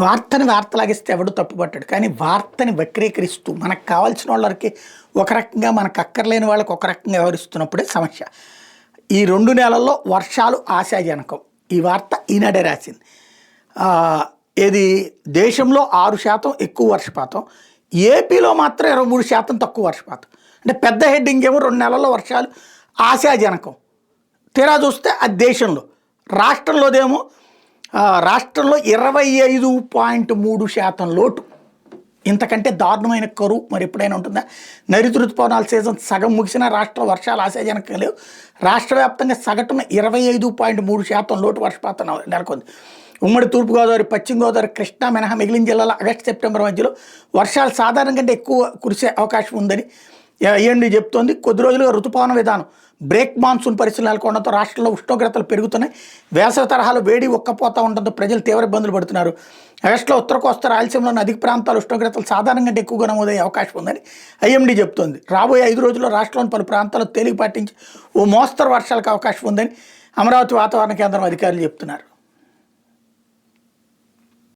వార్తని వార్తలాగిస్తే ఎవడు తప్పుపట్టాడు. కానీ వార్తని వక్రీకరిస్తూ మనకు కావాల్సిన వాళ్ళకి ఒక రకంగా, మనకు అక్కర్లేని వాళ్ళకి ఒక రకంగా వ్యవహరిస్తున్నప్పుడే సమస్య. ఈ 2 నెలల్లో వర్షాలు ఆశాజనకం. ఈ వార్త ఈనాడే రాసింది. ఏది దేశంలో 6% ఎక్కువ వర్షపాతం, ఏపీలో మాత్రం 23% తక్కువ వర్షపాతం. అంటే పెద్ద హెడ్డింగ్ ఏమో 2 నెలల్లో వర్షాలు ఆశాజనకం. తీరా చూస్తే అది దేశంలో, రాష్ట్రంలోదేమో రాష్ట్రంలో 25.3% లోటు. ఇంతకంటే దారుణమైన కరువు మరి ఎప్పుడైనా ఉంటుందా? నైరుతి ఋతుపవనాల సీజన్ సగం ముగిసినా రాష్ట్ర వర్షాలు ఆశాజనకం లేవు. రాష్ట్ర వ్యాప్తంగా సగటున 25.3% లోటు వర్షపాతం నెలకొంది. ఉమ్మడి తూర్పుగోదావరి, పశ్చిమ గోదావరి, కృష్ణా మినహా మిగిలిన జిల్లాలో ఆగస్టు సెప్టెంబర్ మధ్యలో వర్షాలు సాధారణ కంటే ఎక్కువ కురిసే అవకాశం ఉందని ఏండి చెప్తోంది. కొద్ది రోజులుగా ఋతుపవన విధానం బ్రేక్ మాన్సూన్ పరిస్థితులు నెలకొనడంతో రాష్ట్రంలో ఉష్ణోగ్రతలు పెరుగుతున్నాయి. వేసవి తరహాలో వేడి ఒక్కపోతా ఉండడంతో ప్రజలు తీవ్ర ఇబ్బందులు పడుతున్నారు. ఆగస్టులో ఉత్తర కోస్తా, రాయలసీమలోని అధిక ప్రాంతాల ఉష్ణోగ్రతలు సాధారణ కంటే ఎక్కువగా నమోదయ్యే అవకాశం ఉందని ఐఎండీ చెప్తోంది. రాబోయే 5 రోజుల్లో రాష్ట్రంలోని పలు ప్రాంతాల్లో తేలికపాటి నుంచి ఓ మోస్తరు వర్షాలకు అవకాశం ఉందని అమరావతి వాతావరణ కేంద్రం అధికారులు చెప్తున్నారు.